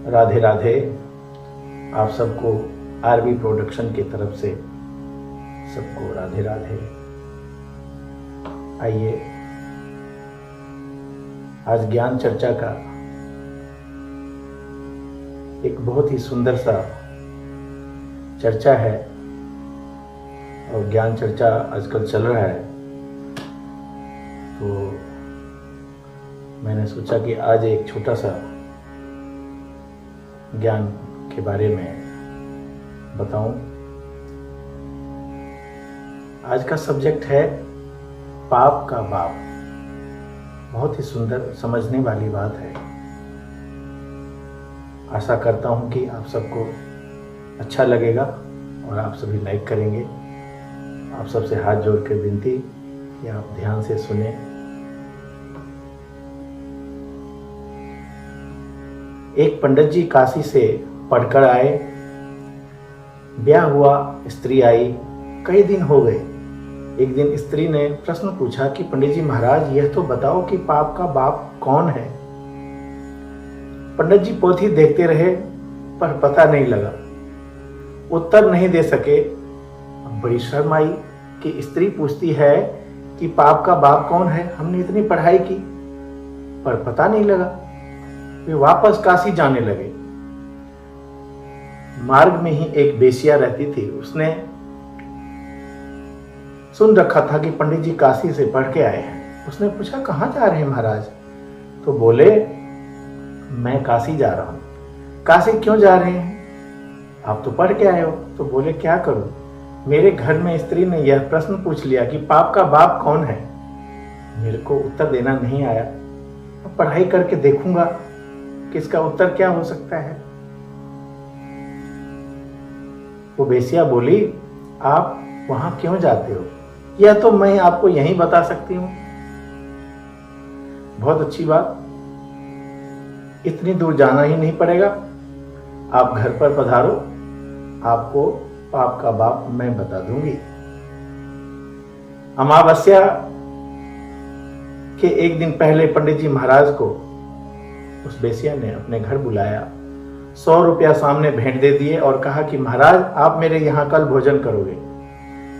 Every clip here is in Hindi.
राधे राधे। आप सबको आरबी प्रोडक्शन की तरफ से सबको राधे राधे। आइए आज ज्ञान चर्चा का एक बहुत ही सुंदर सा चर्चा है और ज्ञान चर्चा आजकल चल रहा है, तो मैंने सोचा कि आज एक छोटा सा ज्ञान के बारे में बताऊं। आज का सब्जेक्ट है पाप का बाप। बहुत ही सुंदर समझने वाली बात है। आशा करता हूं कि आप सबको अच्छा लगेगा और आप सभी लाइक करेंगे। आप सबसे हाथ जोड़ के विनती कि आप ध्यान से सुने। एक पंडित जी काशी से पढ़कर आए। ब्याह हुआ, स्त्री आई, कई दिन हो गए। एक दिन स्त्री ने प्रश्न पूछा कि पंडित जी महाराज, यह तो बताओ कि पाप का बाप कौन है। पंडित जी पोथी देखते रहे पर पता नहीं लगा, उत्तर नहीं दे सके। बड़ी शर्म आई कि स्त्री पूछती है कि पाप का बाप कौन है। हमने इतनी पढ़ाई की पर पता नहीं लगा। वे वापस काशी जाने लगे। मार्ग में ही एक बेसिया रहती थी। उसने सुन रखा था कि पंडित जी काशी से पढ़ के आए हैं। उसने पूछा, कहाँ जा रहे हैं महाराज? तो बोले, मैं काशी जा रहा हूं। काशी क्यों जा रहे हैं? आप तो पढ़ के आए हो। तो बोले, क्या करूं, मेरे घर में स्त्री ने यह प्रश्न पूछ लिया कि पाप का बाप कौन है। मेरे को उत्तर देना नहीं आया। अब पढ़ाई करके देखूंगा कि इसका उत्तर क्या हो सकता है। वो बेसिया बोली, आप वहां क्यों जाते हो? यह तो मैं आपको यहीं बता सकती हूं। बहुत अच्छी बात, इतनी दूर जाना ही नहीं पड़ेगा। आप घर पर पधारो, आपको पाप का बाप मैं बता दूंगी। अमावस्या के एक दिन पहले पंडित जी महाराज को उस बेसिया ने अपने घर बुलाया। 100 रुपया सामने भेंट दे दिए और कहा कि महाराज, आप मेरे यहाँ कल भोजन करोगे।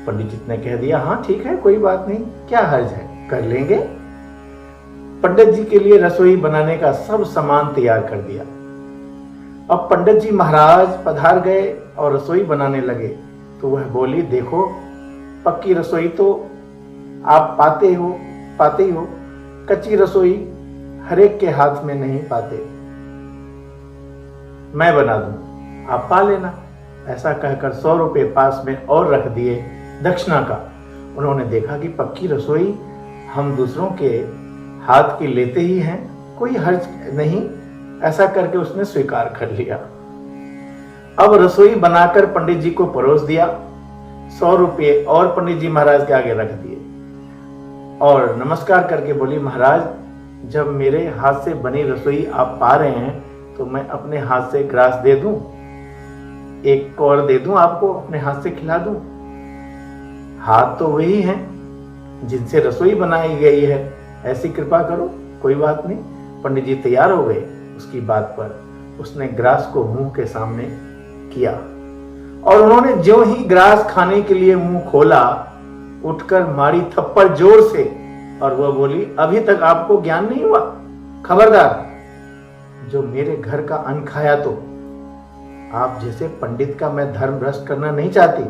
पंडित जी ने कह दिया, हाँ ठीक है, कोई बात नहीं, क्या हर्ज है, कर लेंगे। पंडित जी के लिए रसोई बनाने का सब सामान तैयार कर दिया। अब पंडित जी महाराज पधार गए और रसोई बनाने लगे तो वह बोली, देखो पक्की रसोई तो आप पाते ही हो, कच्ची रसोई हर एक के हाथ में नहीं पाते। मैं बना दूं, आप पा लेना। ऐसा कहकर 100 रुपये पास में और रख दिए दक्षिणा का। उन्होंने देखा कि पक्की रसोई हम दूसरों के हाथ की लेते ही हैं, कोई हर्ज नहीं। ऐसा करके उसने स्वीकार कर लिया। अब रसोई बनाकर पंडित जी को परोस दिया। 100 रुपये और पंडित जी महाराज के आगे रख दिए और नमस्कार करके बोली, महाराज, जब मेरे हाथ से बनी रसोई आप पा रहे हैं तो मैं अपने हाथ से ग्रास दे दूं, एक कौर दे दूं, आपको अपने हाथ से खिला दूं। हाथ तो वही हैं जिनसे रसोई बनाई गई है, ऐसी कृपा करो। कोई बात नहीं। पंडित जी तैयार हो गए। उसकी बात पर उसने ग्रास को मुंह के सामने किया और उन्होंने जो ही ग्रास खाने के लिए मुंह खोला, उठकर मारी थप्पड़ जोर से और वह बोली, अभी तक आपको ज्ञान नहीं हुआ? खबरदार, जो मेरे घर का अन्न खाया तो आप जैसे पंडित का मैं धर्म भ्रष्ट करना नहीं चाहती।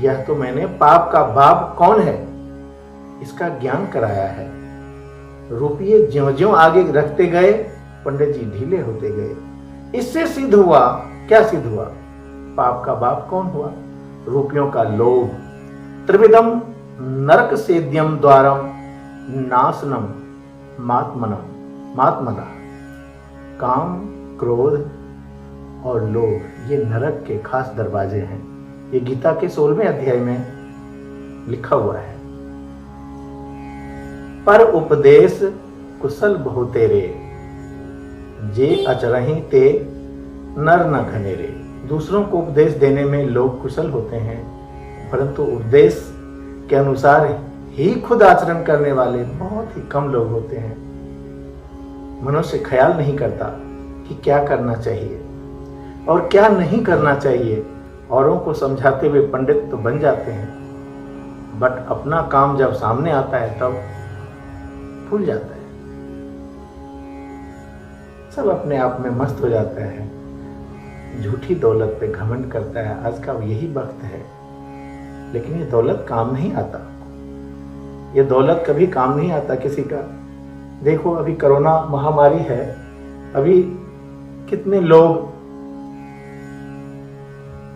यह तो मैंने पाप का बाप कौन है इसका ज्ञान कराया है। रुपये ज्यों-ज्यों आगे रखते गए पंडित जी ढीले होते गए। इससे सिद्ध हुआ, क्या सिद्ध हुआ? पाप का बाप कौन हुआ? रुपयों का लोभ। त्रिविधम नरक सेद्यम द्वारम नाशनम मात्मना। काम, क्रोध और लोभ, ये नरक के खास दरवाजे हैं। ये गीता के 16वें अध्याय में लिखा हुआ है। पर उपदेश कुशल बहु तेरे, जे अचरहि ते नर न घनेरे। दूसरों को उपदेश देने में लोग कुशल होते हैं, परंतु उपदेश के अनुसार ही खुद आचरण करने वाले बहुत ही कम लोग होते हैं। मनुष्य ख्याल नहीं करता कि क्या करना चाहिए और क्या नहीं करना चाहिए। औरों को समझाते हुए पंडित तो बन जाते हैं, बट अपना काम जब सामने आता है तब भूल जाता है। सब अपने आप में मस्त हो जाता है, झूठी दौलत पे घमंड करता है। आज का यही वक्त है, लेकिन ये दौलत काम नहीं आता। ये दौलत कभी काम नहीं आता किसी का। देखो अभी कोरोना महामारी है, अभी कितने लोग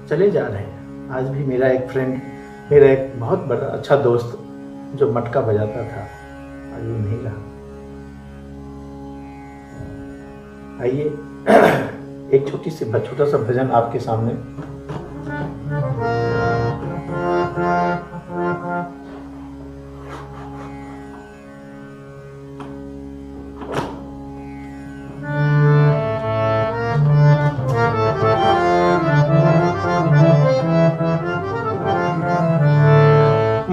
चले जा रहे हैं। आज भी मेरा एक बहुत बड़ा अच्छा दोस्त जो मटका बजाता था, आज भी नहीं रहा। आइए एक छोटा सा भजन आपके सामने।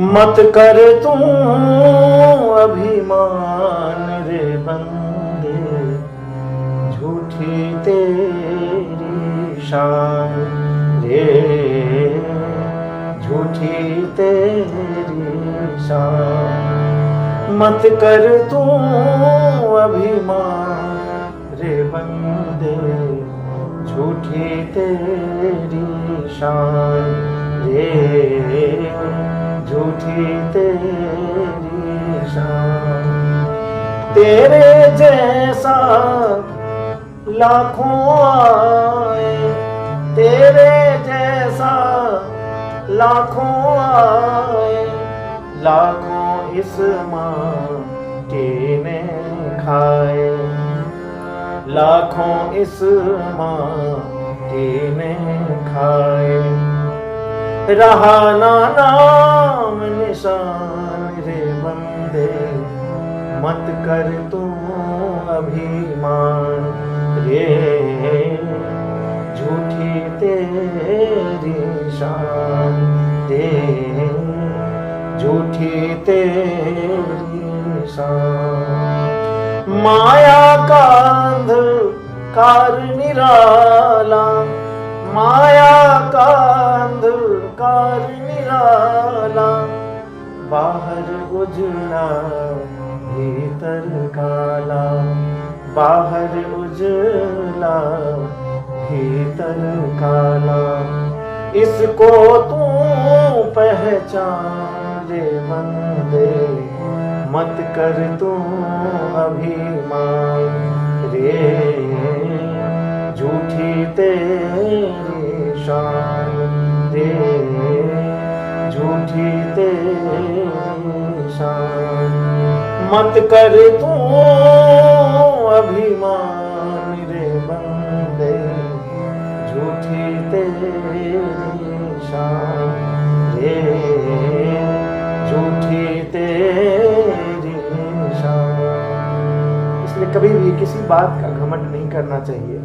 मत कर तू अभिमान रे बंदे, झूठी तेरी शान रे, झूठी तेरी शान। मत कर तू अभिमान रे बंदे, झूठी तेरी शान रे, झूठी तेरी शान। तेरे जैसा लाखों आए, तेरे जैसा लाखों आए, लाखों इस माटी में खाए, लाखों इस माटी में खाए। रहा ना नाम निशान रे बंदे, मत कर तू अभिमान रे, झूठी तेरी शान रे, झूठी तेरी शान। माया का अंधकार निराला, माया का अंधकार निराला, बाहर उजला भीतर काला, बाहर उजला भीतर काला। इसको तू पहचान रे बंदे, मत कर तू अभिमान रे, झूठी तेरी शान रे, झूठी तेरी शान। मत कर तू अभिमान रे बंदे, झूठी तेरी शान रे, झूठी तेरी शान। इसलिए कभी भी किसी बात का घमंड नहीं करना चाहिए।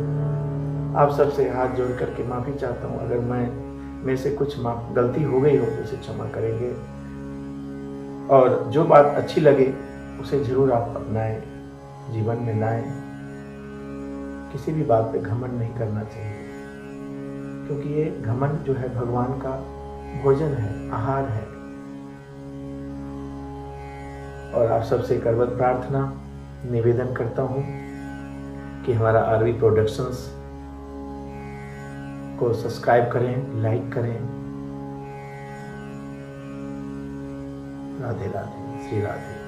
आप सबसे हाथ जोड़ करके माफ़ी चाहता हूँ, अगर मेरे से कुछ गलती हो गई हो तो उसे क्षमा करेंगे। और जो बात अच्छी लगे उसे जरूर आप अपनाएं, जीवन में लाएं। किसी भी बात पे घमंड नहीं करना चाहिए, क्योंकि ये घमंड जो है भगवान का भोजन है, आहार है। और आप सबसे करवत प्रार्थना निवेदन करता हूँ कि हमारा आरवी प्रोडक्शंस को सब्सक्राइब करें, लाइक करें। राधे राधे, श्री राधे।